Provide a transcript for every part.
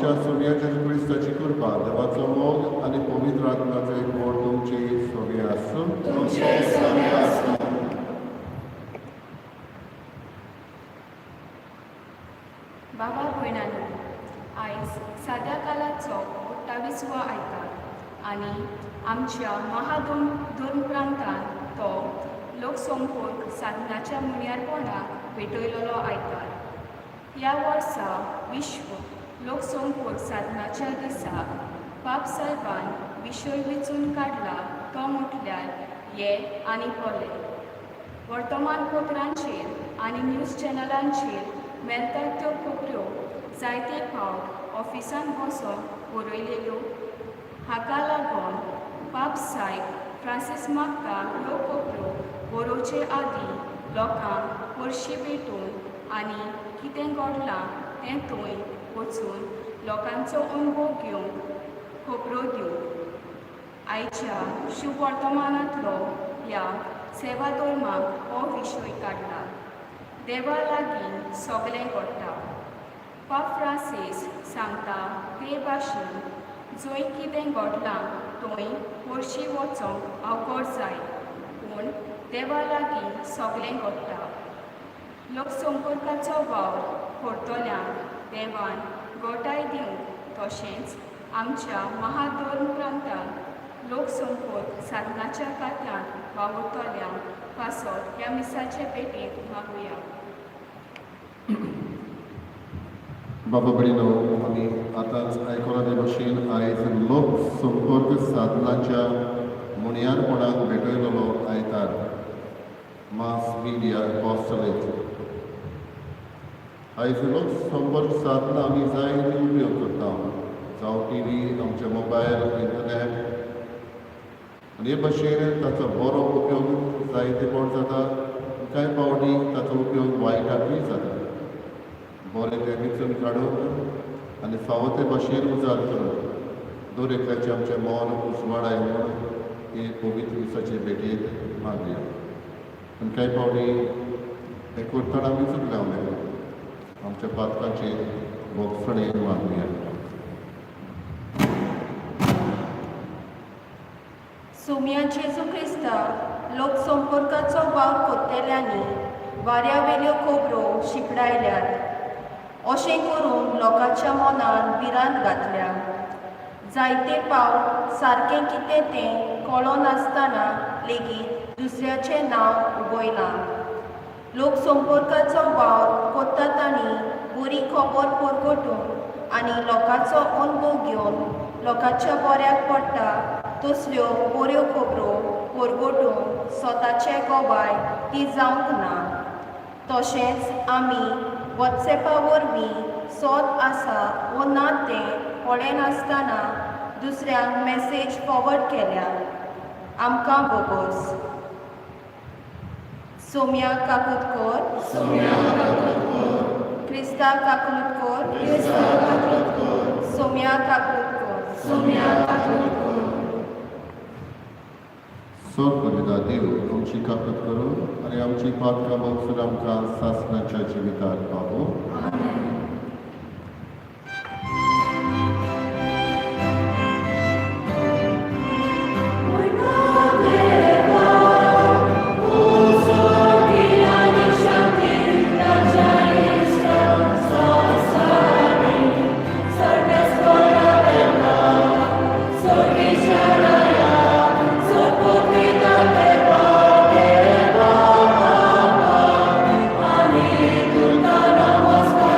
आमच्या सोनिया जेजू क्रिस्ताची कृपा देवाचो मोग आनी पवित्र आत्म्याचो एकवट तुमची सोबी आसूं. बाबा भयणांनो, आयज साद्या कालाचो 28वो आयतार आनी आमच्या महाधर्म प्रांतांत तो लोकसंपर्क साधनाच्या मुण्यारपणाक भेटयलोलो आयतार. ह्या वर्सा विश्व लोकसंपर्क साधनाच्या दिसाक बाब साहेबान विशय वेंचून काडला तो म्हटल्यार हे आनी कोले. वर्तमानपत्रांचेर आनी न्यूज चॅनलांचेर मेळटात त्यो खबऱ्यो जायते फावट ऑफिसांत बसून बरयलेल्यो. हाका लागून बाब साहेब फ्रांसीस मागता ह्यो खबऱ्यो बरोवचे आदीं लोकांक हरशीं भेटून आनी कितें घडलां तें थंय वचून लोकांचो अनुभव घेवंक खबरो दिवंक. आयच्या शुभ वर्तमानांतलो ह्या सेवा धर्माक हो विशय काडला. देवा लागीं सगळें घडटा. पाप फ्रांसीस सांगता ते भाशेन जंय कितें घडलां थंय हरशीं वचोंक अवघड जाय, पूण देवा लागीं सगळें घडटा. लोकसंपर्काचो वावर करतल्यांक देवान घटाय दिवंक तशेंच आमच्या महाधर्म प्रांतांत लोकसंपर्क साधनाच्या खात्यांत वावुरतल्यांक पासत ह्या मिसाचे भेटेक मागुया. बाबा भयणीनो, आमी आतांच आयकला ते भशेन आयज लोकसंपर्क साधनाच्या मुण्यारपणाक भेटयलोलो आयतार मास मिडिया अपॉस्टलेट. आयज लोकसंपर्क साधनां आमी जायती उपयोग करता, जावं टीव्ही, आमचे मोबायल, इंटरनेट, आनी हे भशेन ताचो बरो उपयोग जायते फावट जाता. कांय फावटी ताचो उपयोग वायटाकूय जाता. बरें तें वेंचून काडून आनी फावो ते भशेन उजार करून दर एकल्याचें आमचें मन उजवाडाय म्हूण हे पवित्र दिसाचे भेटेक मागया. आनी कांय फावटी हें करतना आमी चुकल्या आमच्या पातकांचे भोगसणे मागया. सोम्या जेजू क्रिस्ता लोकसंपर्काचो वावर करतल्यांनी वाऱ्या वेल्यो खबरो शिपडायल्यात. अशें करून लोकांच्या मनान भिरांत घातल्या. जायते फावट सारकें कितें तें कळो नासतना लेगीत दुसऱ्याचें नांव उगयलां. लोकसंपर्काचो वावर करतात आनी बरी खबर परगटून आनी लोकांचो अनुभव घेवन लोकांच्या बऱ्याक पडटा तसल्यो बऱ्यो खबरो परगटून स्वताचे गोबाय ती जावंक ना. तशेंच आमी वॉट्सॅपा वरवीं सोद आसा वो ना तें कळ्ळें नासतना दुसऱ्यांक मॅसेज फॉवर्ड केल्या. आमकां बोगोस. सोम्या काकुतकर, क्रिस्ता काकुतकर, सोम्या काकुतकर. सोड करिता देव आमची काकत करून आनी आमची पातकां बगसून आमकां सासणाच्या जिविताक पावो. Namaskar.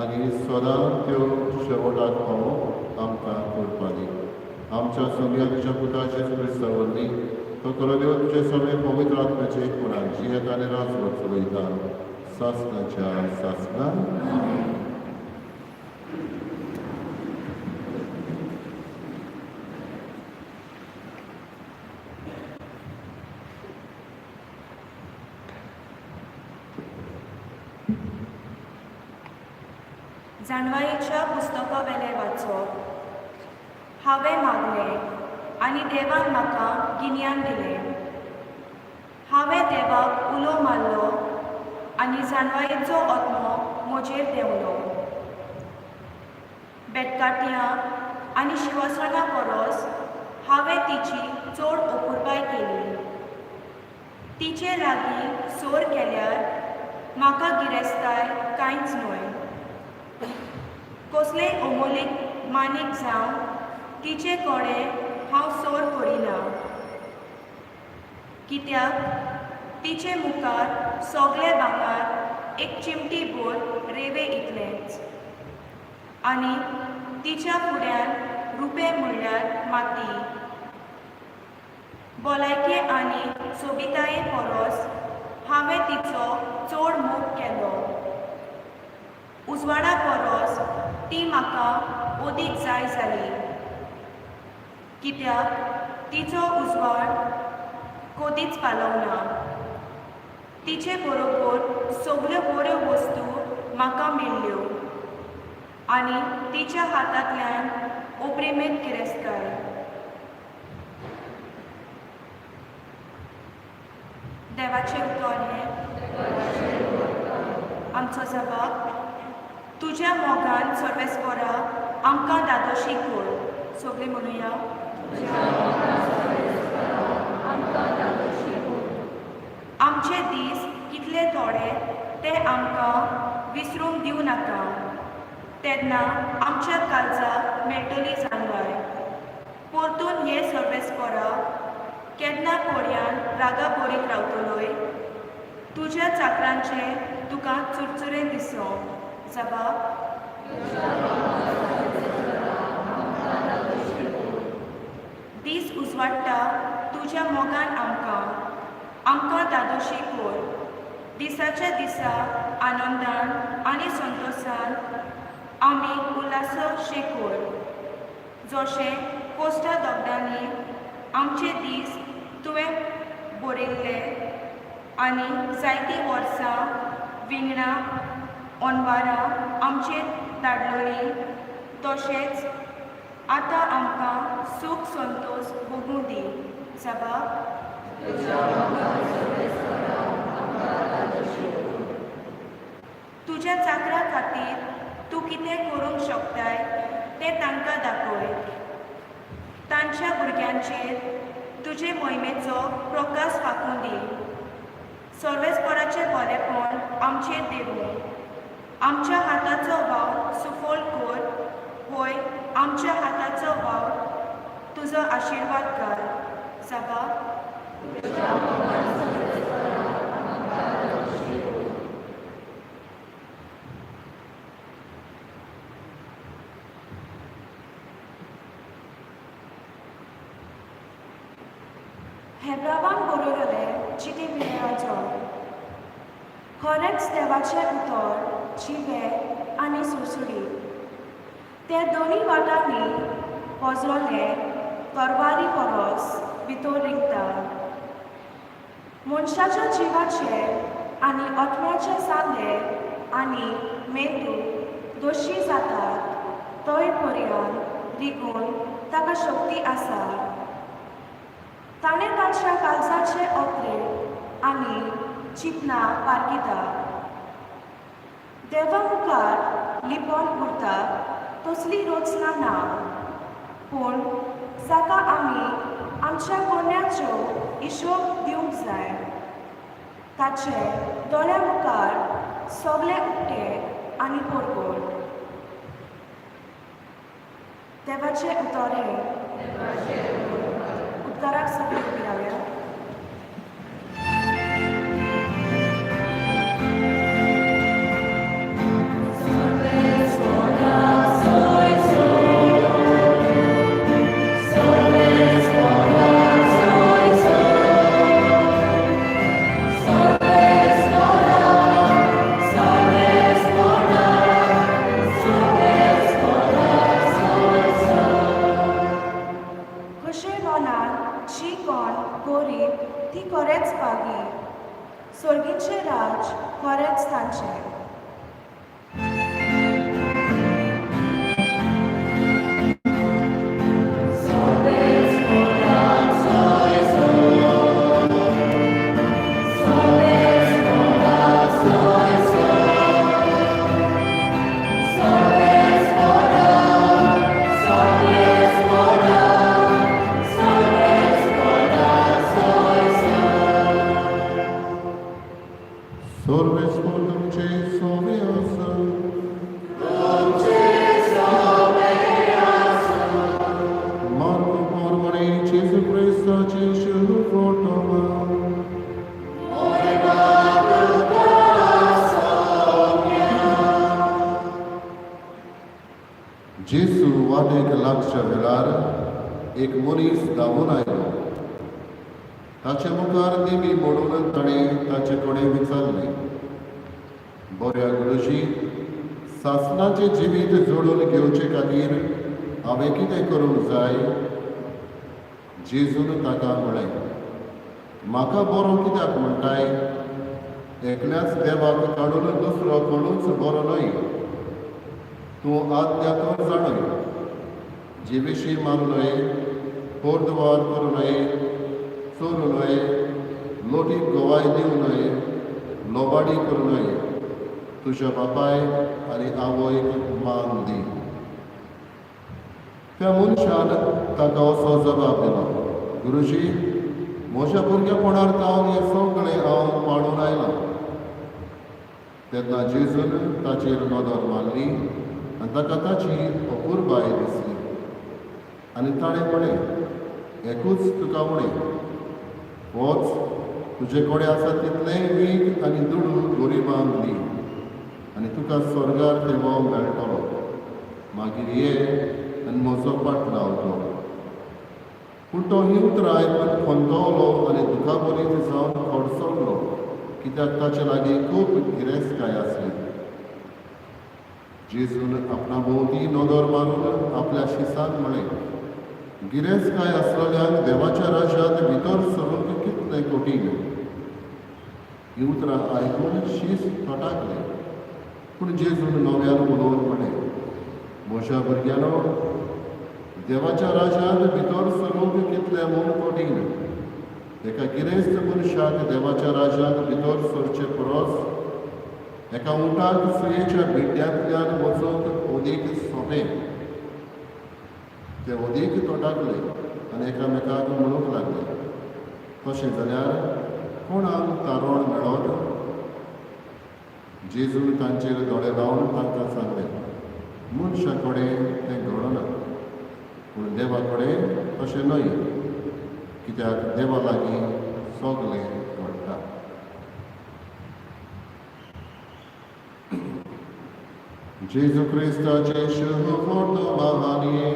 आनी सदां त्यो शेवटाक पावोवंक आमकां करपादी. आमच्या सुमयाच्या पुताचे क्रिस्ता वरवीं तो करो देव तुजे सगळे पवित्र आत्म्याचे एकपणान जियेत आनी रासवत चलयता सासणाच्या सासणान. जाणवायेच्या पुस्तका वेले वाचप. हांवें मागलें आनी देवान म्हाका गिन्यान दिलें. हांवें देवाक उलो मारलो आनी जाणवायेचो आत्मो म्हजेर देंवलो. बेटकाट्यां आनी शिवासणां परस हांवें तिची चड अपुरबाय केली. तिचे लागीं सोर केल्यार म्हाका गिरेस्ताय कांयच न्हय. कसलेय अमोलीक मानीक जावं तिचे कडेन हांव सोर करिना. कित्याक तिचे मुखार सगळे भांगर एक चिमटी भर रेवे इतलेंच आनी तिच्या फुड्यान रुपें म्हणल्यार माती. भलायके आनी सोबिताये परस हांवें तिचो चड मोग केलो. उजवाडा परस ती म्हाका ओदीक जाय जाली. कित्याक तिचो उजवाड कदीच पालवना. तिचे बरोबर सगल्यो बऱ्यो वस्तू म्हाका मेळ्ळ्यो आनी तिच्या हातांतल्यान ओप्रेमेत गिरेस्ताय. देवाचें उतर हें. आमचो जबाब. तुज्या मोगान सर्वेस्परा आमकां दादोशी कर. सगळीं म्हणुया. आमचे दीस कितले थोडे ते आमकां विसरूंक दिवं नाका. तेन्ना आमच्या काळजाक मेळटली जाणवाय. परतून हे सर्वेस्परा केन्ना कोड्यान रागा बरीत रावतलोय. तुज्या चाकरांचे तुका चुरचुरे दिसो. जबाब. दीस उजवाडटा तुज्या मोगान आमकां दादोशी कर. दिसाच्या दिसा आनंदान आनी संतोशान आमी उल्हास शेकोर. जशें कोस्टा दोगडांनी आमचे दीस तुवें बरयल्ले आनी जायतीं वर्सां विंगडा अनवारां आमचेर धाडलोलीं तशेंच आतां आमकां सूख संतोश भोगूं दी. जबाब. तुज्या चाकरा खातीर तूं कितें करूंक शकताय तें तांकां दाखय. तांच्या भुरग्यांचेर तुजे मोहिमेचो प्रकाश फाकून दी. सर्वेस्पराचें बरेपण आमचेर देवूं. आमच्या हाताचो वाव सुफोल कर. होय, आमच्या हाताचो वाव तुजो आशिर्वाद घाल. जबाब. हेब्रावांक बरयलेलें चिटी पिराचो. खरेंच देवाचें उतर जिवे आनी सुळसुळीत. ते दोनी वाटांनी पोजरोले तरवारी परस भितर रिगता. मनशाच्या जिवाचे आनी आत्म्याचे साले आनी मेंदू दोशी जातात तय पर्यंत रिगून ताका शक्ती आसा. ताणें ताच्या काळजाचे ओपरे आनी चिंतनां पारगिता. देवा मुखार लिपोन उरता तसली रचना ना. पूण जाका आमी आमच्या कोण्याच्यो हिशोब दिवंक जाय. ताचे दोळ्या मुखार सगळे उक्ते आनी परगट. देवाचें उतर हें. उद्गाराक सगळीं उबीं रावया. सर्वे जेसू वाटेक लागच्या वेळार एक मनीस धांवून आयलो. ताचे मुखार नेमी मोडून ताणें ताचे कडेन विचारलें, बऱ्या गुरुजी, सासणाचें जिवीत जोडून घेवचे खातीर हांवें कितें करूंक जाय? जेजून ताका म्हळें, म्हाका बरो कित्याक म्हणटाय? एकल्याच देवाक काडून दुसरो कोणूच बरो न्हय. तूं आज्ञा तर जाणय, जिवीशी मारूं न्हय, पोरदवार करूं न्हय, चोरूं न्हय, लोटीक गोवाय दिवं न्हय, लोबाडी करूं न्हय, तुज्या बापाय आनी आवयक मान दी. त्या मनशान ताका असो जबाब दिलो, गुरुजी, म्हज्या भुरगेपणार जावन हें सगळें हांव पाळून आयलां. तेन्ना जेजून ताचेर नदर मारली आनी ताका ताची अपुरबाय दिसली. आनी ताणें म्हळें, एकूच तुका उणें, वच, तुजे कडेन आसा तितलेंय वीक आनी दुडू गरिबांक दी, आनी तुका स्वर्गार देवो मेळटलो. मागीर ये आनी म्हजो पाट लावलो. पूण तो ही उतरां आयकून खोंतवलो आनी दुखाबरीत जावन खडसडलो, कित्याक ताचे लागीं खूब गिरेस्तकाय आसली. जेजून आपणा भोंवती नदर मारून आपल्या शिसांक म्हळें, गिरेस्तकाय आसलेल्यान देवाच्या राज्यांत भितर सरूंक कितलें कठीण. ही उतरां आयकून शीस तटाकलें. पूण जेजून नव्यान उलोवन म्हळें, म्हज्या भुरग्यानो, देवाच्या राज्यांत भितर सरूंक कितलें म्हूण कठीण. एका गिरेस्त मनशाक देवाच्या राज्यांत भितर सरचे परस एका उंटाक सुयेच्या भिड्ड्यांतल्यान वचूंक अदीक सोंपें. ते अदीक तोटाकले आनी एकामेकाक म्हणूंक लागले, तशें जाल्यार कोणाक तारण मेळत? जेजून तांचेर दोळे लावन तांकां सांगलें, मनशा कडेन तें घडना, पूण देवा कडेन तशें न्हय, कित्याक देवा लागीं सगळें घडटा. जेजू क्रिस्ताचे शुभ वर्तमानिये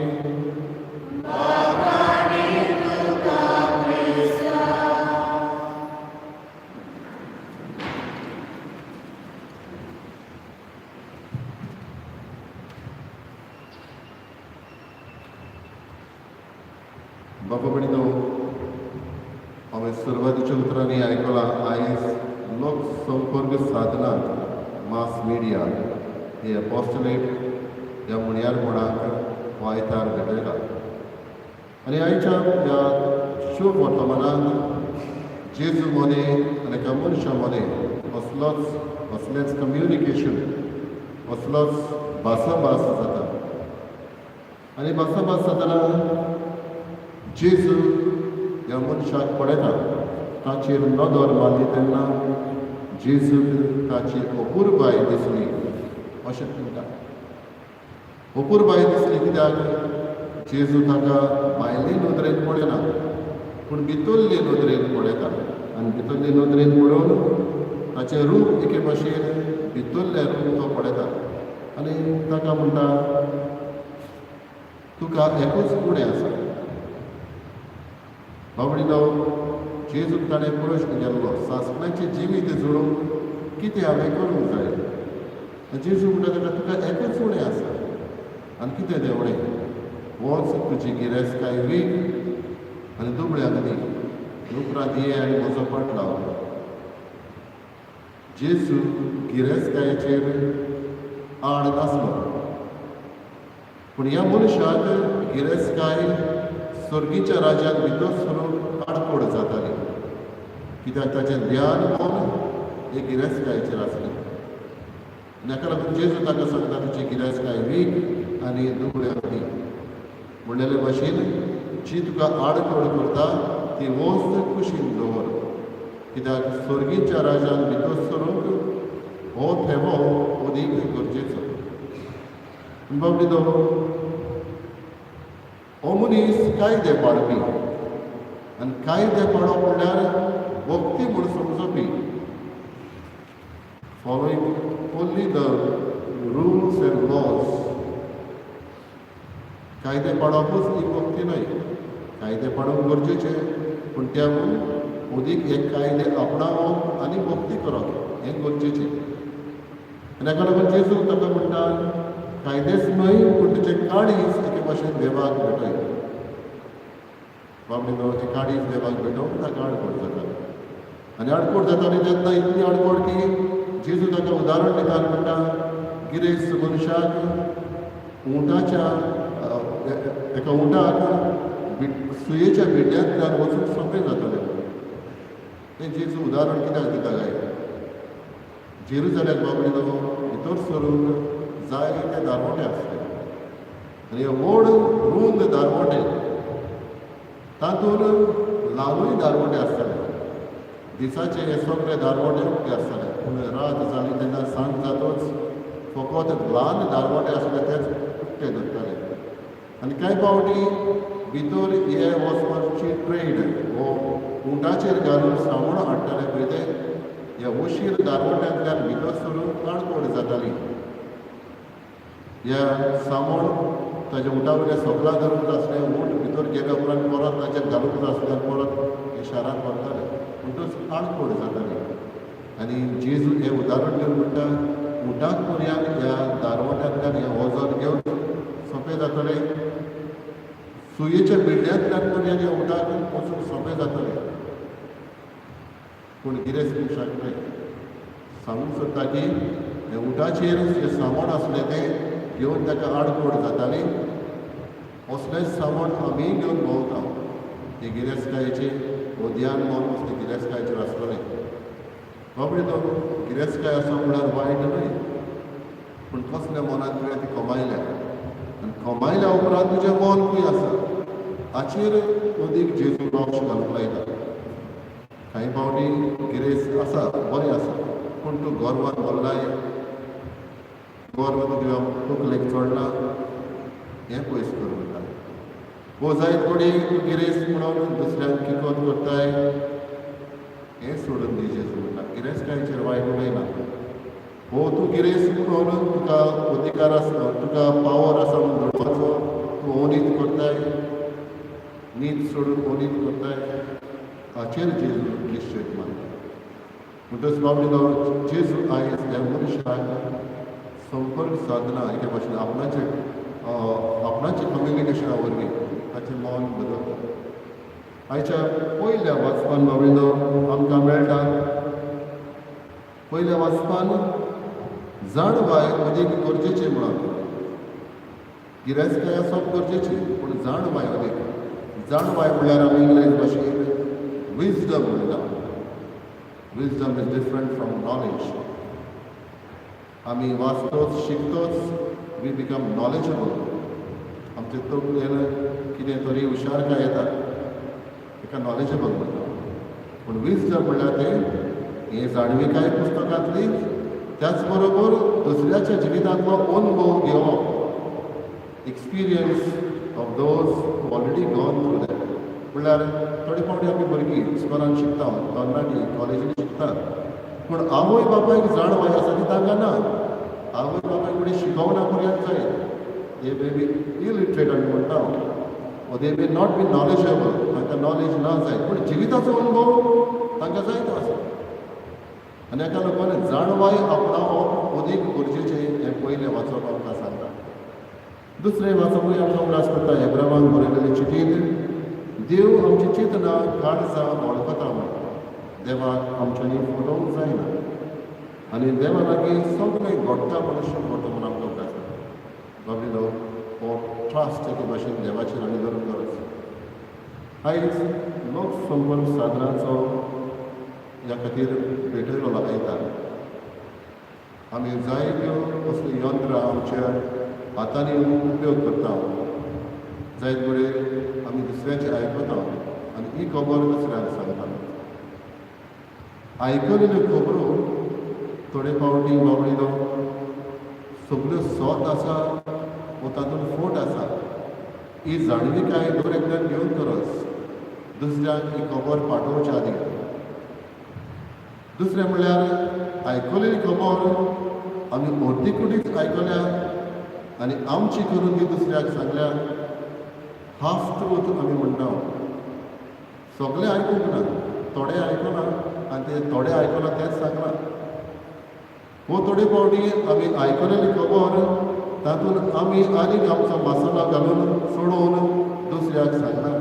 बाबा बडिनो, हांवें सुरवातीच्या उतरांनी आयकलां आयज लोक संपर्क साधनांत मास मिडिया हे अपॉस्टलेट ह्या मुण्यारपणाक वायतार भेटयला. आनी आयच्या ह्या शुभ वर्तमानांत जेजू मदें आनी एका मनशा मदें असलेंच कम्युनिकेशन, असलोच भासाभास जाता. आनी भासाभास जातना जेजू ह्या मनशाक पळयता. ताचेर नदर मारली तेन्ना जेजूक ताची अपुरबाय दिसली अशें म्हणटा. अपुरबाय दिसली कित्याक जेजू ताका भायले नदरेन पळयना, पूण भितरले नदरेन पळयता. आनी भितरले नदरेन पळोवन ताचें रूप एके भाशेन भितरलें रूप तो पळयता. आनी ताका म्हणटा, तुका एकूच फुडें आसा. बाबडीनो, जेजूक ताणें प्रश्न केल्लो, सासणाचें जिवीत जोडूंक कितें हांवें करूंक जाय? जेजू म्हणटा ताका, तुका एकूच फुडें आसा. आनी कितें देवणें? वच, तुजी गिरेस्तकाय वीक आनी दुबळ्याक दी, उपरांत ये आनी म्हजो पाट लाव. जेजू गिरेस्तकायेचेर आड नासलो, पूण ह्या मनशाक गिरेस्तकाय सर्गीच्या राज्यांत भितर सरूंक आडखोड जाताली, कित्याक ताचें ध्यान मन हे गिरेस्तकायेचेर आसलें. हाका लागून जेजू ताका सांगता, तुजी गिरेस्तकाय वीक आनी दुबळ्याक दी. म्हणलेले भाशेन जी तुका आडखोड करता ती वस्त कुशीन दवर, कित्याक सर्गीच्या राज्यांत भितर सरूंक हो थेवो अदीक गरजेचो. बाबडीनो, हो मनीस कायदे पाळपी आनी कायदे पाळप म्हणल्यार भक्ती म्हूण समजपी, following only the rules and laws. कायदे पाडपूच ही भक्ती न्हय. कायदे पाडप गरजेचें, पूण त्या उदीक हे कायदे आपणावप आनी भक्ती करप हें गरजेचें. आनी हाका लागून जेजू ताका म्हणटा, कायदेच न्हय पूण तुजें काळीज एके भाशेन देवाक भेटय. बाबडीनो हें काळीज देवाक भेटोवंक ताका आडकोड जाता. आनी आडकोड जाताली तेन्ना इतली आडकोड की जेजू ताका उदाहरण दिता आनी म्हणटा, गिरेस्त मनशाक उंटाच्या एका उंटाक सुयेच्या बिड्यांतल्यान वचूंक सोंपें जातलें. हें जेजू उदाहरण कित्याक दिता काय? जेरुजलेम बाबडीनो भितर सरूंक जायते दारवटे आसले आनी हे व्हड रुंद दारवटे, तातूंत ल्हानूय दारवटे आसताले. दिसाचे हे सगळे दारवटे उक्ते आसताले, पूण रात जाली तेन्ना सांज जातूच फकत ल्हान दारवटे आसले तेच उक्ते दवरताले. आनी कांय पावटी भितर हे वचपाची ट्रेड हो उंटाचेर घालून सामोण हाडटाले पळय ते ह्या उशीर दारवट्यांतल्यान भितर सरून आडकोड जाताली. ह्या सामोण ताच्या उंटा वयल्या सगळा धरूंक आसलें, ऊंट भितर गेल्या उपरांत परत ताचेर घालूंक आसलें, परत हे शारांत व्हरताले, म्हणटच आडकोड जाताली. आनी जेजू हें उदाहरण दिवन म्हणटा, उंटाक पर्यांत ह्या दारवट्यांतल्यान हें वजन घेवन सोंपें जातलें, सुयेच्या बिड्यांतल्यान पर्यांत ह्या उंटाक वचूंक सोंपें जातलें. पूण गिरेस्त मनशाक न्हय. सांगूंक सोदता की हे उंटाचेर जें सामोण आसलें तें घेवन ताका आडकोड जाताली. असलेंच सामोण आमी घेवन भोंवता. हे गिरेस्तकायेचे हो ध्यान मन असलें गिरेस्तकायेचेर आसतलें. बाबडीनो गिरेस्तकाय आसा म्हळ्यार वायट न्हय, पूण कसल्या मनांत तुवें ती कमायल्या आनी कमायल्या उपरांत तुजें मन खंय आसा हाचेर अदीक जेजू लक्ष घालूंक लायता. कांय पावटी गिरेस्त आसा, बरें आसा, पूण तूं गोरवान भरलाय, गोरवान तुज्या तकलेक चडना, हें पयस कर म्हणटा. वो जायत कोणी तूं गिरेस्त म्हणून दुसऱ्यांक किकोत करताय, हें सोडून दी जेजू म्हणटा. गिरेस्तकायेचेर वायट उलयना. हो तूं गिरेस्त म्हणून तुका अधिकार आसा, तुका पावर आसा म्हणून धरपाचो, तूं अनीत करताय, नीत सोडून अनीत करताय, हाचेर जेजू निश्चय मानता. म्हणटच बाबडीनो जेजू आयज ह्या मनशाक संपर्क साधना एके भाशेन आपणाचे कम्युनिकेशना वरवीं ताचें मन बदलता. आयच्या पयल्या वाचपान बाबडीनो आमकां मेळटा, पयल्या वाचपान जाणवाय अदीक गरजेचें म्हणून. गिरेस्तकाय आसप गरजेची, पूण जाणवाय अदीक. जाणवाय म्हळ्यार आमी इंग्लीश भाशेन विजडम म्हणटा. Wisdom is different from knowledge. आमी वाचतोच शिकतोच वी बिकम नॉलेजेबल. आमचे तकलेन कितें तरी हुशारकाय येता, ताका नॉलेजेबल म्हणटा. पूण विजडम म्हणल्यार तें हे जाणविकाय पुस्तकांतली, त्याच बरोबर दुसऱ्याच्या जिवितांतलो अनुभव घेवप, experience of those who already gone through that. म्हणल्यार थोडे फावटी आमी भुरगीं स्कुलान शिकता, तरणाटी कॉलेजीन शिकतात, पूण आवय बापायक जाणवाय आसा ती तांकां ना. आवय बापायक फुडें शिकोवना पर्यंत जाय. दे मे बी इलिटरेट आमी म्हणटा, वो दे मे नॉट बी नॉलेजेबल, तांकां नॉलेज ना जाय, पूण जिविताचो अनुभव तांकां जायतो आसा. आनी हाका लागून जाणवाय आपणावप अदीक गरजेचें हें पयलें वाचप आमकां सांगता. दुसरें वाचपूय आमकां उलास करता हेब्रावांक बरयलेले चिठींत, देव आमची चिंतना काळजां वळखता म्हण. देवाक आमच्यांनी फटोवंक जायना आनी देवा लागीं सगळें घडटा मनुश्य घडटा म्हूण आमकां उलास करता. बाबडीनो हो ट्रस्ट एके भाशेन देवाचेर आमी धरून गरज. आयज लोक संपर्क साधनाचो ह्या खातीर भेटयलो लायता. आमी जायत्यो असली यंत्रां आमच्या हातांनी उपयोग करता. जायत वेळेर आमी दुसऱ्याचें आयकता आनी ही खबर दुसऱ्यांक सांगता. आयकलेल्यो खबरो थोडे फावटी बाबडीनो सगळ्यो सोत आसा वो तातूंत फोट आसा. ही जाणविकाय दर एकल्यान घेवन तरच दुसऱ्याक ही खबर पाठोवच्या आदीं. दुसरें म्हणल्यार आयकलेली खबर आमी अर्दी कुडीच आयकल्या आनी आमची करून ती दुसऱ्याक सांगल्या हाफ ट्रूथ आमी म्हणटा सगळे आयकूंक ना थोडे आयकना आनी ते थोडे आयकना तेच सांगना वो थोडे फावटी आमी आयकलेली खबर तातूंत आमी आनीक आमचो मसाला घालून सोडोवन दुसऱ्याक सांगना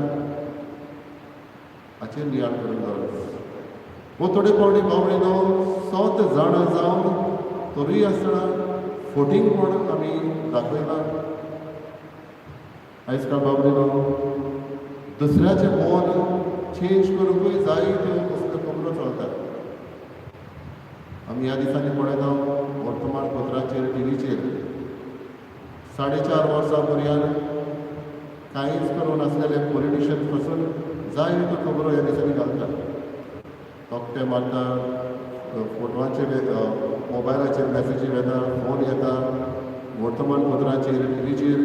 हाचेर नियाळ करूंक गरज वो थोडे फावटी बावडीनो सोत जाणा जावन तरी आसतना फोटींगपण आमी दाखयना आयज काल बाबडीनो दुसऱ्याचें मन चेंज करूंकूय जायत्यो कसल्यो खबरो चलतात आमी ह्या दिसांनी पळयता वर्तमानपत्राचेर टीव्हीचेर 4.5 वर्सां पर्यंत कांयच करूनासलेले पॉलिटिशियन्स पासून जायत्यो खबरो ह्या दिसांनी घालतात तोकटे मारता फोटवांचेर मोबायलाचेर मॅसेजी येता फोन येता वर्तमानपत्राचेर टीव्हीचेर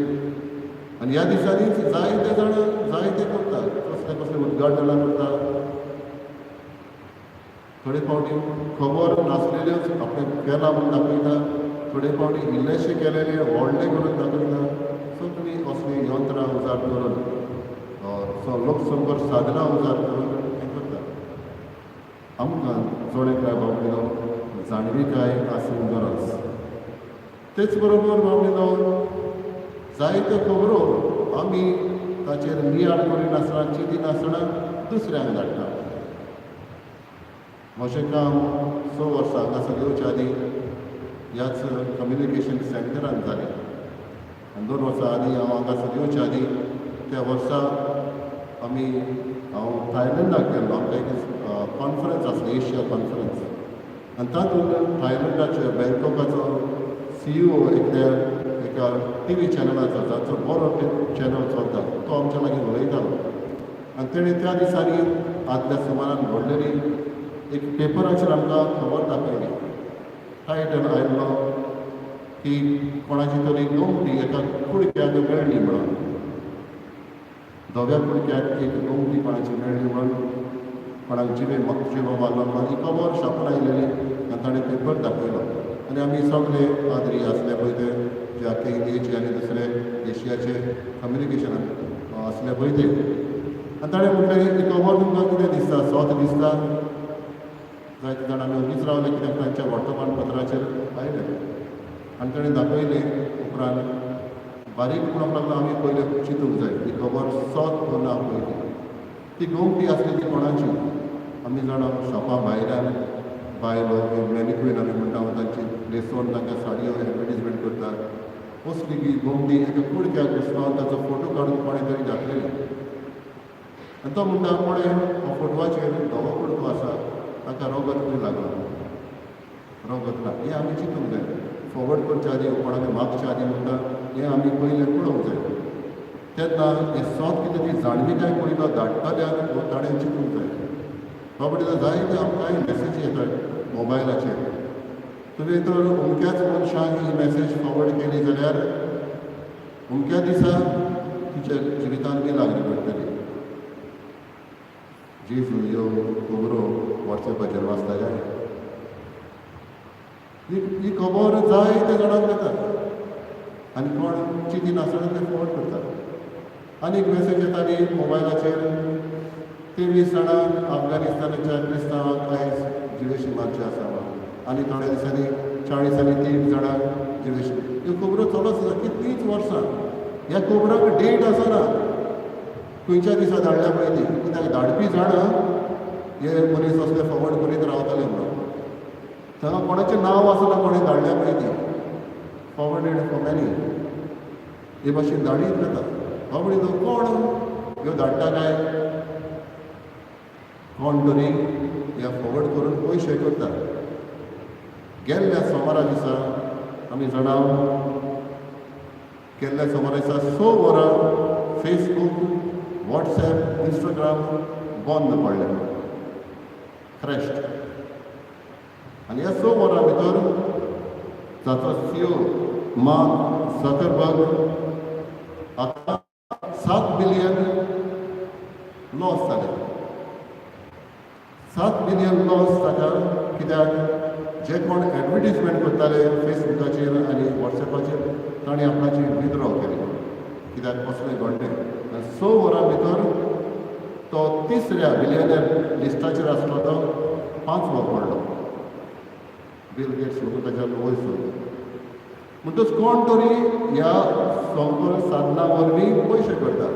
आनी ह्या दिसांनीच जायते जाण जायते करतात कसले कसले उद्घाटनां करतात थोडे फावटी खबर नासलेल्योच आपले केला म्हूण दाखयता थोडे फावटी इल्लेशे केलेले व्हडले करून दाखयता सगळीं असली यंत्रां उजार करून लोकसंपर्क साधनां उजार करून हें करतात आमकां जोडेकाय बाबडीनो जाणविकाय आसूंक गरज तेच बरोबर बाबडीनो जायत्यो खबरो आमी ताचेर नियाळ करिनासतना चिंतिनासतना दुसऱ्यांक धाडटा म्हजें काम 6 वर्सां हांगासर येवच्या आदीं ह्याच कम्युनिकेशन सेंटरान जालें आनी 2 वर्सां आदीं हांव हांगासर येवच्या आदीं त्या वर्सा आमी हांव थायलंडाक गेल्लो आमकां एक कॉन्फरन्स आसली एशिया कॉन्फरन्स आनी तातूंत थायलंडाच्या बँकॉकाचो CEO एका टीव्ही चॅनलाचो जाचो बरो चॅनल चलता तो आमच्या लागीं उलयतालो आनी तेणें त्या दिसांनी आदल्या सुमारान घडलेली एक पेपराचेर आमकां खबर दाखयली टायटल आयिल्लो की कोणाची तरी गोमटी एका कुडक्याक मेळ्ळी म्हणून धव्या कुडक्याक एक गोमटी कोणाची मेळ्ळी म्हणून कोणाक जिवे मारलो म्हणून ही खबर छापून आयलेली आनी ताणें पेपर दाखयलो आनी आमी सगळे आदरी आसले पळय ते जे आख्खे इंडियेचे आनी दुसरे एशियाचे कम्युनिकेशन आसले पळय ते आनी ताणें म्हणलें ही खबर तुमकां कितें दिसता सोत दिसता जायते जाण आमी उगीच रावले कित्याक तांच्या वर्तमानपत्राचेर आयले आनी ताणें दाखयलें उपरांत बारीक म्हणूंक लागलो आमी पयलें चिंतूंक जाय ही खबर सोत वो ना पयली ती गोमटी आसली ती कोणाची आमी जाणा शॉपा भायल्यान बायलो मॅनिक्यून आमी म्हणटा तांची न्हेसोवन तांकां साडयो एडवर्टिजमेंट करतात असली की गोमटी एका कुडक्याक बसोवन ताचो फोटो काडून कोणें तरी घातलेली आनी तो म्हणटा कोणें हो फोटवाचेर धवो कुडको आसा ताका रोगत खंय लागला रोगत ना हें आमी चिंतूंक जाय फॉवर्ड करच्या आदीं कोणाक मागच्या आदीं म्हणटा हें आमी पयलें पळोवंक जाय तेन्ना हें सोत कितें ती जाणविकाय पयलो धाडटाल्याक ताणें चिंतूंक जाय बाबडे जायते आमकां मॅसेजी येतात मोबायलाचेर तुवें तर अमक्याच मनशाक ही मॅसेज फॉवर्ड केली जाल्यार अमक्या दिसा तुज्या जिवितान बी लागली पडटली जी ह्यो खबरो वॉट्सॅपाचेर वाचता काय ही खबर जायते जाणांक येता आनी कोण चिंतिनासतना ते फॉवर्ड करतात आनीक मॅसेज येताली मोबायलाचेर 23 जाणांक अफगानिस्तानाच्या क्रिस्तांवांक आयज जिवेशी मारचे आसा आनी थोड्या दिसांनी 40 आनी 30 जाणांक जिवेशी ह्यो खबरो चलत आसा कितलींच वर्सां ह्या खबराक डेट आसना खंयच्या दिसा धाडल्या पळय ती कित्याक धाडपी जाणा हे मनीस असले फॉवर्ड करीत रावतले म्हणून थंय कोणाचें नांव आसना कोणें धाडल्या पळय ती फॉवर्डेड फॉर मॅनी हे भाशेन धाडीत वता बाबडी तो कोण ह्यो धाडटा काय कोण तरी ह्या फॉवर्ड करून पयशे करता गेल्ल्या सोमारा दिसा आमी जाणाव गेल्ल्या सोमारा दिसा 6 वरां फेसबूक वॉट्सॅप इंस्टाग्राम बंद पडले क्रॅश्ड आनी ह्या 6 वरां भितर जाचो CEO मार्क झकरबर्ग आतां 7 बिलियन लॉस जाले 7 बिलियन लॉस जाता कित्याक जे कोण एडवर्टिजमेंट करताले फेसबुकाचेर आनी वॉट्सॅपाचेर ताणें आपणाची विथड्रॉ केली कित्याक कसलें घडलें 6 वरां भितर तो तिसऱ्या बिलियनर लिस्टाचेर आसलो तो 5 वर पडलो बिल गेट्स लोक ताच्या वयर म्हणटच कोण तरी ह्या संपर्क साधना वरवीं पयशे करता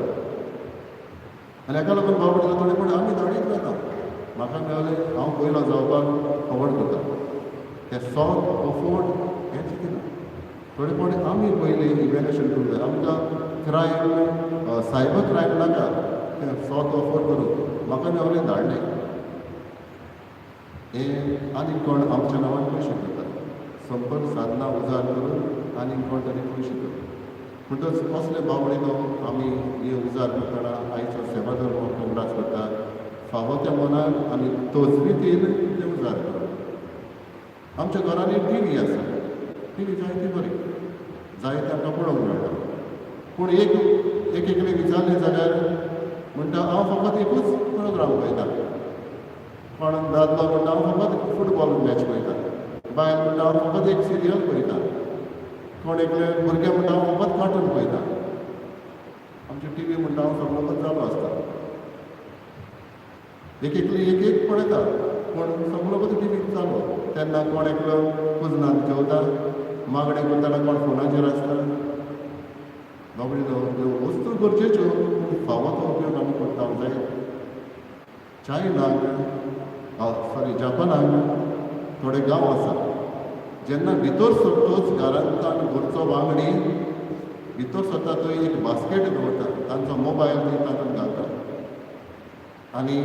आनी हाका लागून बाबडीला थोडे पूण आमी धाडीत वता म्हाका मेळ्ळें हांव पयलो जावपाक अवॉर्ड करता ते सॉफ्ट अफोर्ड हें चिंती ना थोडे फावटी आमी पयलीं इवॅल्युएशन करूंक जाय आमकां क्रायम सायबर क्रायम नाका तें सॉफ्ट अफोर्ड करून म्हाका मेळ्ळें धाडलें हें आनी कोण आमच्या नांवान पयशे करता संपर्क साधना उजार करून आनी कोण तरी पयशे करता म्हणटच कसले बाबडीनो आमी हे उजार करतना आयचो सेवा धर्म प्रोग्राम करता फावो त्या मनान आनी तोजवीतीन ते उजार करप आमच्या घरांनी टीव्ही आसा टीव्ही जायती बरी जायते आमकां पळोवंक मेळटा पूण एकले विचारलें जाल्यार म्हणटा हांव फकत एकूच प्रोग्राम पळयता कोण दादलो म्हणटा हांव फकत फुटबॉल मॅच पळयता बायल म्हणटा हांव फकत एक सिरियल पळयता कोण एकले भुरगे म्हणटा हांव फकत कार्टून पळयता आमची टीव्ही म्हणटा हांव सगळो चालू आसता एकली एक पळयता पूण सगळो टीव्ही चालू तेन्ना कोण एकलो कुजनान जेवता मागणे करतना कोण फोनाचेर आसता बाबडी वस्तू गरजेच्यो पूण फावो तो उपयोग आमी करपाक जाय चायनाक जपानाक थोडे गांव आसा जेन्ना भितर सरतोच घरांतल्यान घरचो वांगडी भितर सरता थंय एक बास्केट दवरता तांचो मोबायल थंय तातूंत घालता आनी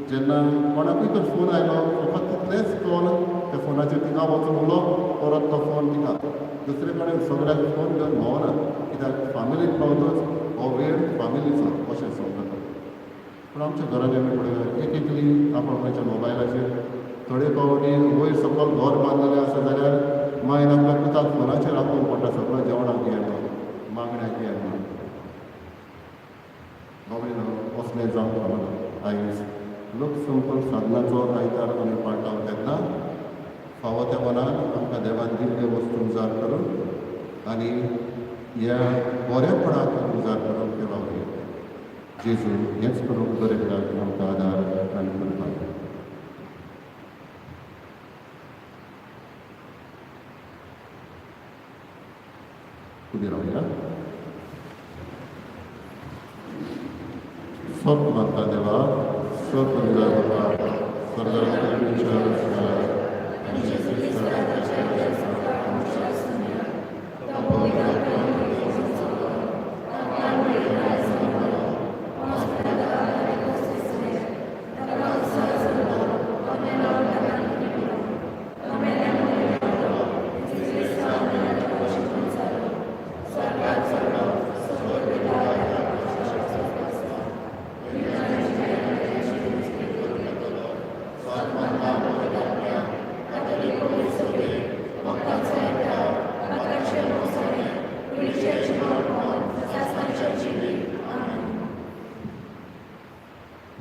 जेन्ना कोणाकूय तर फोन आयलो फकत तितलेंच कॉल त्या फोनाचेर थिंगा वचून उलोवप परत तो फोन थिंगा दुसरे कडेन सगळ्याक फोन घेवन भोंवना कित्याक फामिलीक पावतच हो वेळ फामिलीचो अशें समजता पूण आमच्या घरांनी आमी पळयता एकली आपणाच्या मोबायलाचेर थोडे फावटी वयर सकयल घर बांदलेलें आसा जाल्यार मागीर आपल्या पुताक फोनाचेर आपोवंक पडटा सगळं जेवणाक येना मागण्याक येना बाबडीनो असलें जावंक फावना आयज लोकसंपर्क साधनाचो आयतार आमी पाळटात तेन्ना फावो त्या मनान आमकां देवान दिल्ल्यो वस्तू उजार करून आनी ह्या बरेपणाक उजार करून ते वावरी जेजू हेंच करूंक दरेकल्याक आमकां आदार आनी कृपा उबी रावया सब माता देवा सब देवा स्वर्गाच्या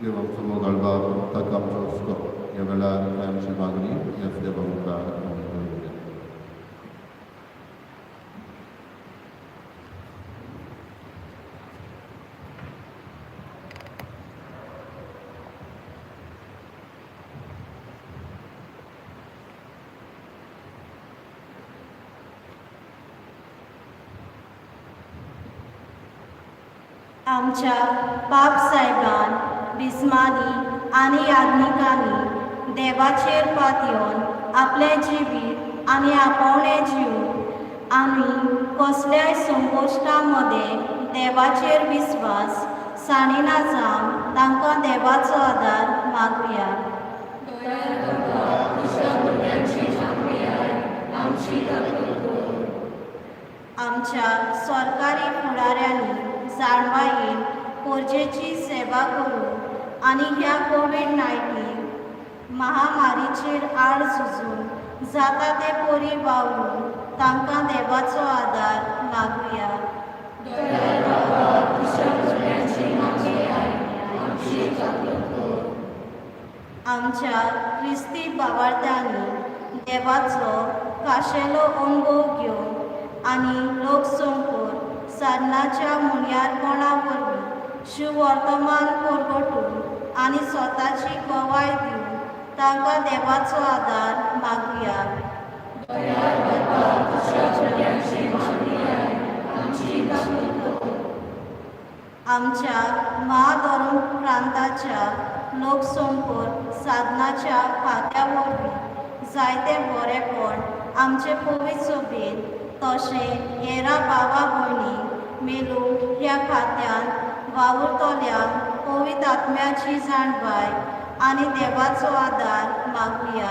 देवांचो मोगाळ बाब ताका आमचो हुस्को ह्या वेळार आमची मागणी ह्याच देवा मुखार आमी दवरुया आमच्या बाप सायबान बिस्मानी आनी याज्ञिकांनी देवाचेर पातयेवन आपलें जिवीत आनी आपोवणें जीव आनी कसल्याय संकोश्टा मदें देवाचेर विस्वास साणिना जावन तांकां देवाचो आदार मागुया आमच्या सरकारी फुडाऱ्यांनी जाणवायेन पोरजेची सेवा करून आनी ह्या कोविड-19 महामारीचेर आड झुजून जाता ते परी वावरून तांकां देवाचो आदार मागुया आमच्या क्रिस्ती भावार्थ्यांनी देवाचो खाशेलो अनुभव घेवन आनी लोकसंपर्क साधनाच्या मुळ्यारपणा वरवीं सुवर्तमान परगटून आनी स्वताची कवाय दिवन तांकां देवाचो आदार मागुया. आमच्या महाधर्म प्रांताच्या लोकसंपर्क साधनाच्या खात्या वरवीं जायते बरेपण आमचे पवित्र सभेन तशें हेरां भावा भयणी मेलूंक ह्या खात्यान वावुरतल्यांक पवित्र आत्म्याची जाणवाय आनी देवाचो आदार मागुया.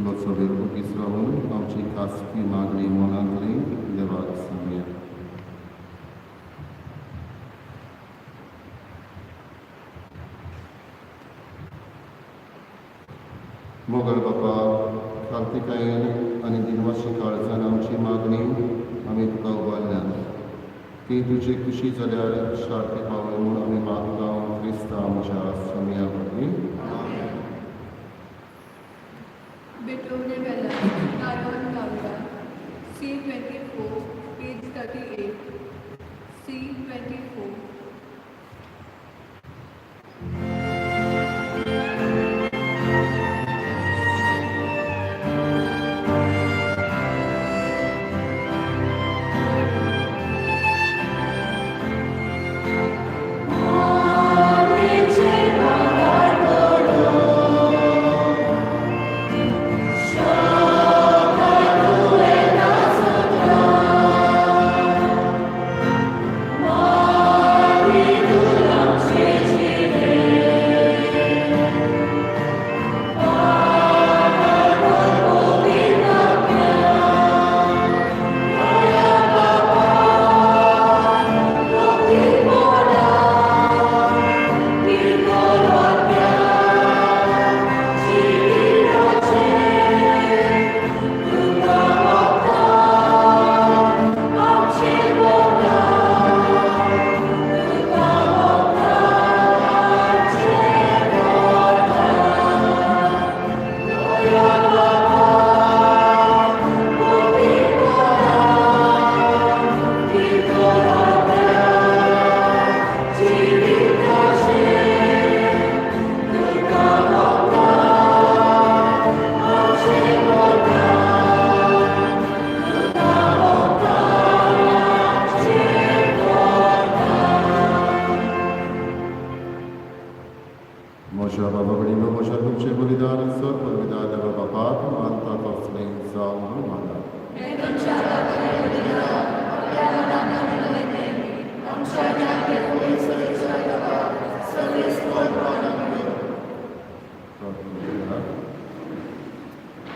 लोकसभेत उगीच राहून आमची खासगी मागणी मनांतली देवाक सांगया. मोगल बापा क्रांतिकायेन आनी दिनवाशी काळजान आमची मागणी आमी तुका उबारल्यान ती तुजी खुशी जाल्यार शार्ती पावय म्हूण आमी मागता क्रिस्ता आमच्या समिया वरवीं. Beethoven Vella, Aaron Gavda, C24, page 38, C24.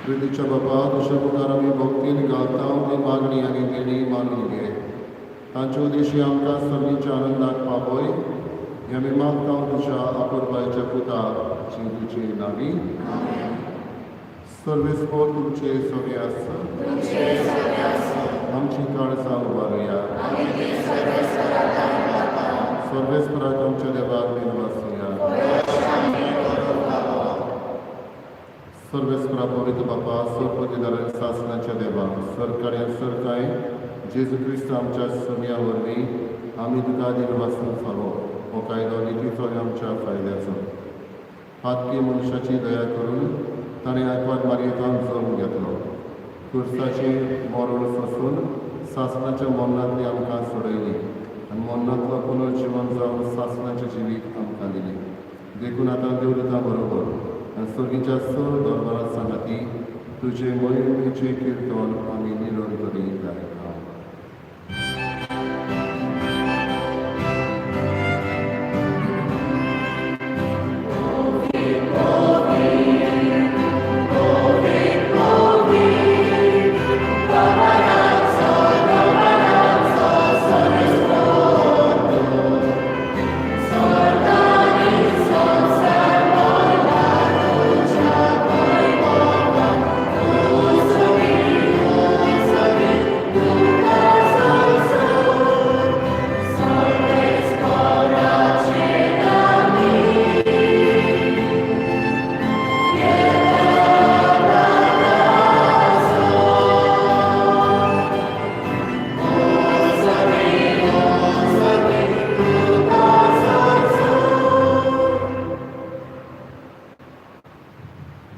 प्रितीच्या बाबा तुझ्या मुखार आमी भक्तीन घालता ती मागणी आनी देणी मानून घे. तांचे उद्देशी आमकां सगळींच्या आनंदाक पावय हें आमी मागता तुज्या अपुरबायच्या पुताक जी तुजी नावी. सर्वेस्पोर तुमचे सोने आसा आमची काळजां उबारुया. सर्वेस्पराक आमच्या देवाक दिनवासुया. सर्वेस्परा पवित्र बापा सर्वपतीदार शासनाच्या देवा सरकार्यान सरकाय जेजू क्रिस्त आमच्या समिया वरवीं आमी तुका दिनवासून फावो हो कायदो नितीचो आमच्या फायद्याचो. पातकी मनशाची दया करून ताणें आयकवाद मारयेतान जळून घेतलो. खुर्साची मोरळ सोसून शासनाच्या मोन्नांतली आमकां सोडयली आनी मोन्नांतलो पुनर्जीवन जावन शासनाचें जिवीत आमकां दिलें. देखून आतां देवदूतां बरोबर आनी सर्गीच्या सर दरबारा सांगाती तुजे मोहिमेचे किर्तन आमी निरंतरी गायता.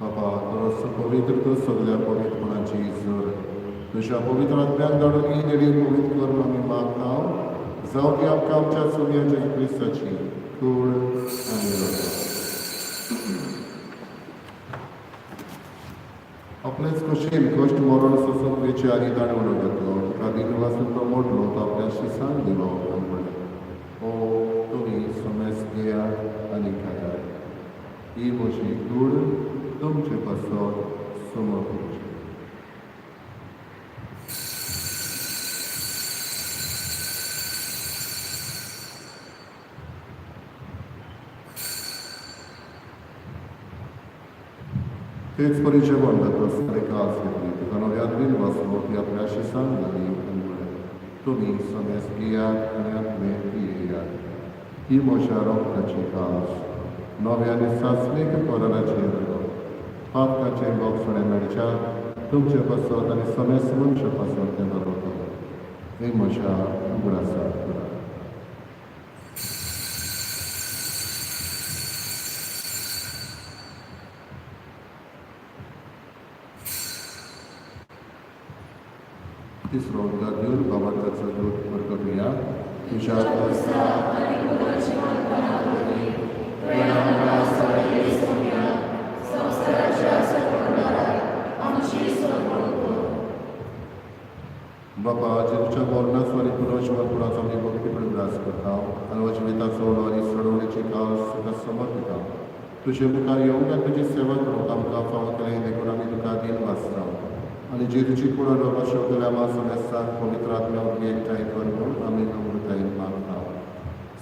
बाबा तुरस पवित्र तूं सगळ्या पवित्रपणाची जोर तुझ्या पवित्र आत्म्याक धाडून ही देणी पवित्र करून आमी मागता जावं ती आमकां आमच्या सोम्याच्या क्रिस्ताची कूड आनी रगत. आपलेच कुशीन कश्ट मरण सोसून विचारी ताणें उडो घेतलो तुका दिन वाचून तो मोडलो तो आपल्या शिसान दिलो आनी म्हणलें ओ तुमी सोमेस घेयात आनी खायात ही म्हजी कूड तुमचे पासत समोर तुमचे. तेच परिचय म्हणतात रस्त्याने कास घेतली तुका नव्यान बीन वाचलो ती आपल्या शिसान घाली आनी म्हणलें तुमी सोमेस घेयात आनी आत्मे पियेयात ही म्हज्या रोगताची कास नव्याने सासणीक कोरोनाचेर पातकाचे बोगसणे मेळच्या तुमचे पासत आनी सोमेस मनशा पासत तें बरोवता हे म्हज्या उगडासाक करा. तिसरो उदक दिवन बाबाताचो दूध परगटुया तुझ्या बाबा जेजूच्या मरणाचो पुनर्जीवनपणाचो आमी भक्तीपण ग्रास करता आनी जिविताचो आनी सोडवणेची कास तुका समर्पिता तुजे मुखार येवंक आनी तुजी सेवा करूंक आमकां फावो केलें देखून आमी तुका दिन वाचता आनी जेजूची कुडा लोकां शेवटल्या मासोमेस्तान पवित्र आत्म्या एकठांय कर म्हणून आमी नम्रतायेन मागता.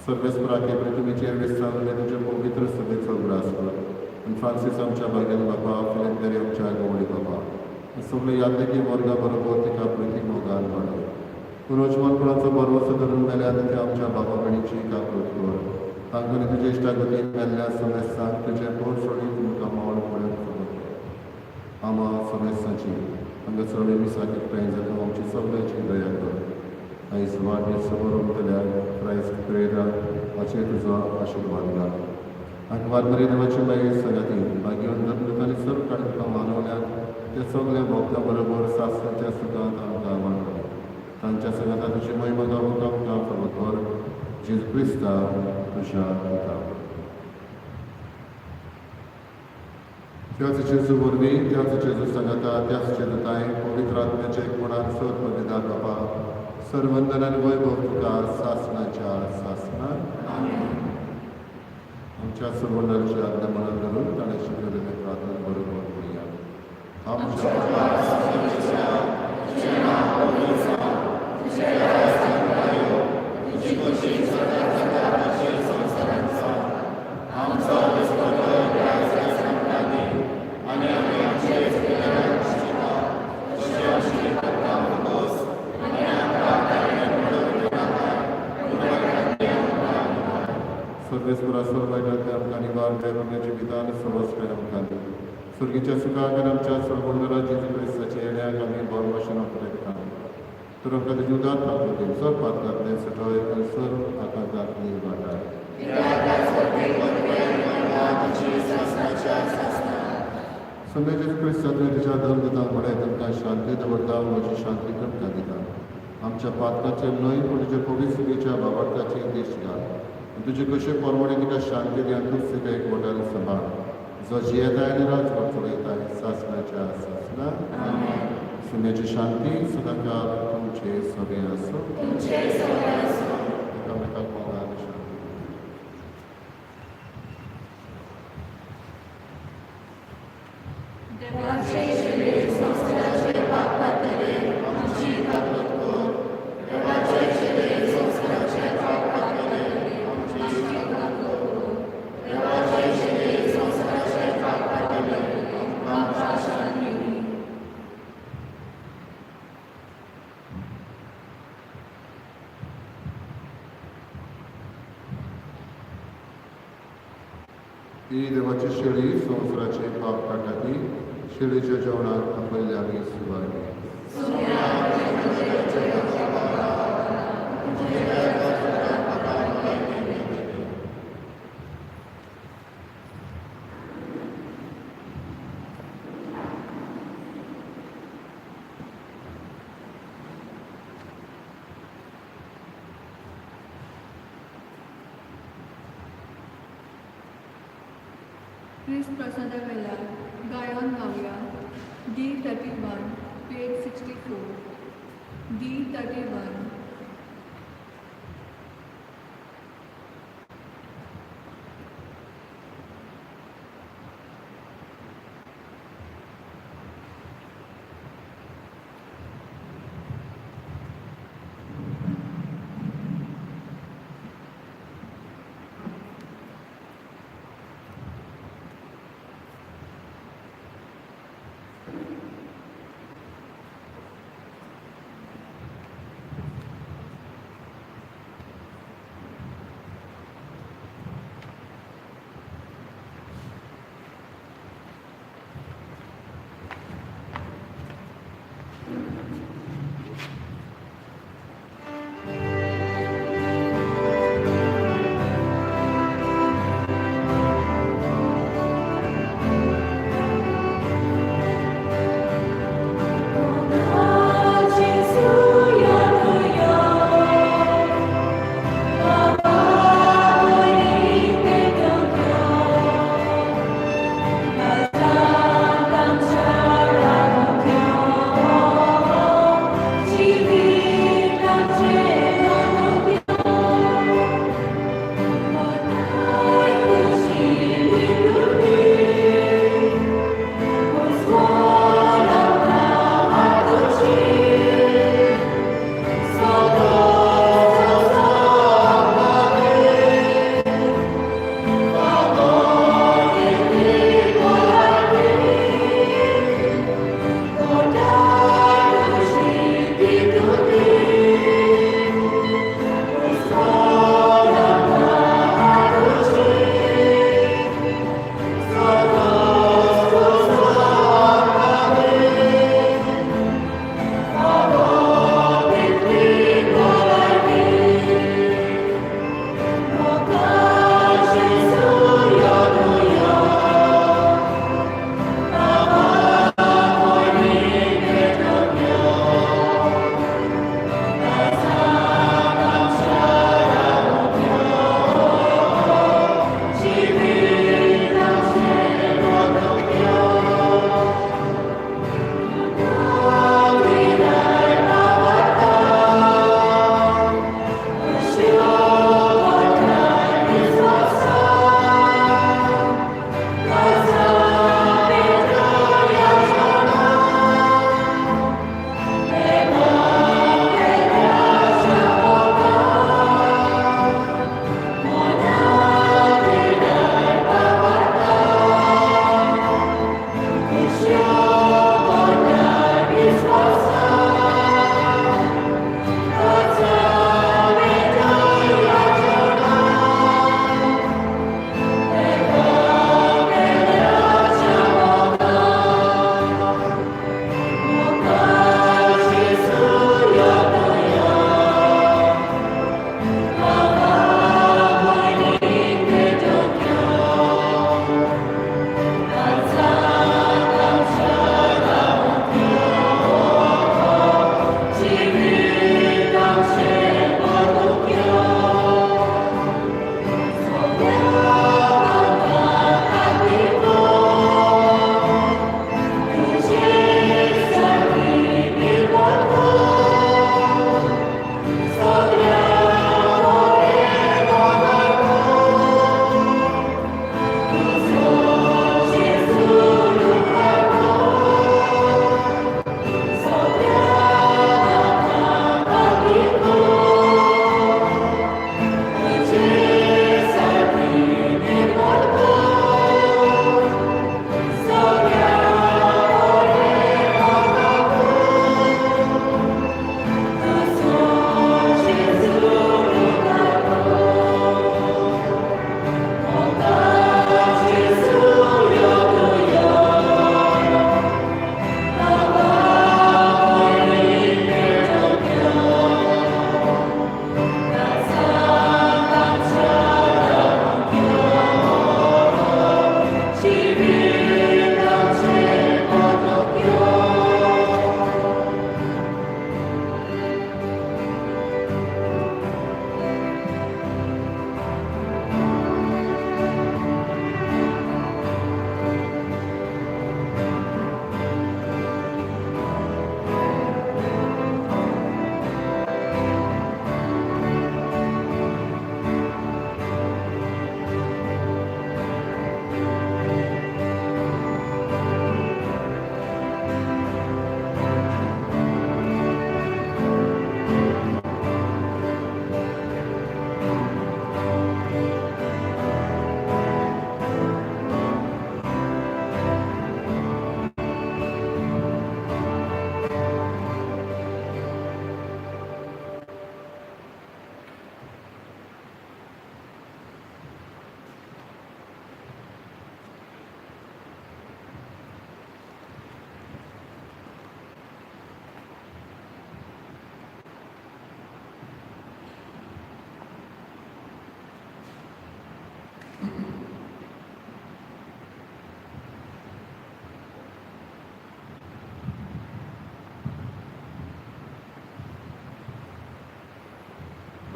सर्वेस्पराके तुमीचेर विस्तारले तुजे पवित्र सभेचो ग्रास कर आनी फ्रांसीस आमच्या भाग्यान बाबा फिलिप नेरी आमच्या गवळी बाबा सगळे यादकी वर्गा बरोबर तिका प्रिती मोगान वाडय. पुनर्जीवनपणाचो भरवसो धरून मेल्यार ते आमच्या बाबा भयणीची काकूट कर तांकां आनी तुजे इश्टागतीन मेल्ल्या समेस्तांक तुजे पोट सोडी तुमकां मावळ पळोवन आमा समेस्ताची हांगासर आमी मिसाक एकठांय जाता आमची सगळ्यांची दया कर आयज वाडदीस समोर उरतल्यार क्रायस्ट प्रेरा हाचेर तुजो आशिर्वाद घाल. हांगा वारकरी देवाची बाई सगळ्यांनी भाग्यवन धर्मदूतांनी सर्व काडून तुका मानवल्यात ते सगळे भक्तां बरोबर सासणाच्या सुखांत आमकां वाडय. तांच्या संगता तुजी महिमा गावूंक आमकां फावो कर जेजू क्रिस्ता तुज्या पिता. त्याच जेजू वरवीं त्याच जेजू संगता त्याच जेजूताय पवित्र आत्म्याचे एकपणान सोद बलिदान बाबा सर्वंदन आनी वैभव तुका सासणाच्या सासणान आमच्या सर्वंडाची आज्ञा मनात घालून ताणें शिकयलेले प्रार्थना बरोबर करुया. सर्वेस्परा सर्व वायटांतले आमकां निवार करण्याची विधान सर्वस्व आमकां दी. सुर्गीच्या सुखाक आनी आमच्या सर्वंडरा जेजू क्रिस्ताच्या येण्याक आमी बरो भाशेन आपल्याक तर आमकां तेजी उदार ताकद सर पातकांतले सटय आनी सर आकांतांतली वाटाय. सगळे जेजू क्रिस्ता तुवें तुज्या धर्मदूतांक म्हळें तुमकां शांती दवरता म्हजी शांती तुमकां दिता. आमच्या पातकाचे न्हय पूण तुजे पवित्र सुगेच्या बाबार्ताची दिश्ट घाल. तुजे कशे परवडे तिका शांती दिया तूं सगळे एकवटान सांबाळ जो जियेताय आनी राजवट चलयताय सासणाच्या सासणा सुन्याची शांती सदांकाळ तुमचे सगळे आसूं एकामेकाक मोगान शांती. ही देवाची शेळी संवसाराचे पाप काटाती शेळीच्या जेवणाक आपल्या आमी सुवाळी. Chris Prasada Vela, Gayan Navya, D31, page 64. D31.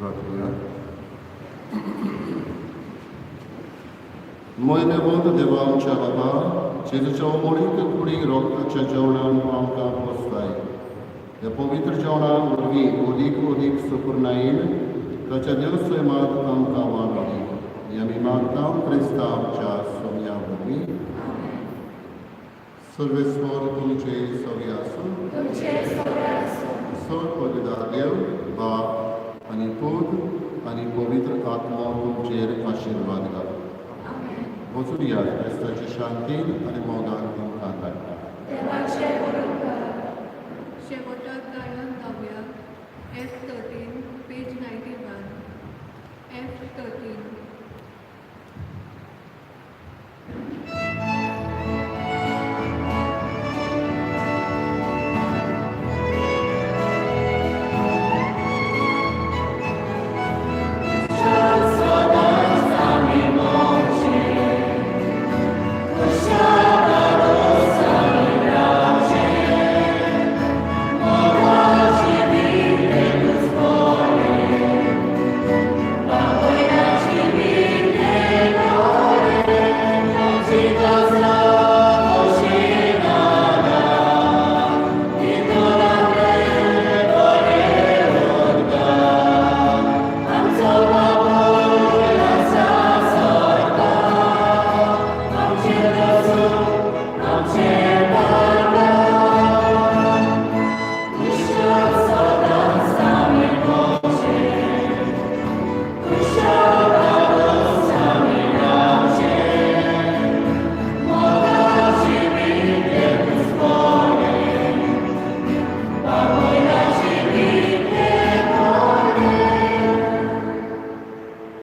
प्रार्थना. मोयदेवोद देवा आमच्या बाबा, जेजूच्या मोडीक कुडीक रोगताच्या जेवणान तूं आमकां पोसताय. ह्या पवित्र जेवणा वरवीं ओदीक सुपूर्णायेन ताच्या देवसैमात आमकां वाडोवडी. हें आमी मागता क्रिस्ता आमच्या सोम्या वरवीं. सर्वेस्वर तुमचे सव्य आसूं. सर पवित्र देव, बाप आनी पूत आनी पवित्र आत्मा तुमचेर आशिर्वाद घाल. वचून या क्रिस्ताचे शांतीन आनी मोगान तुमकां धाडटा. शेवटाक गायन गावया F13 पेज 91 F13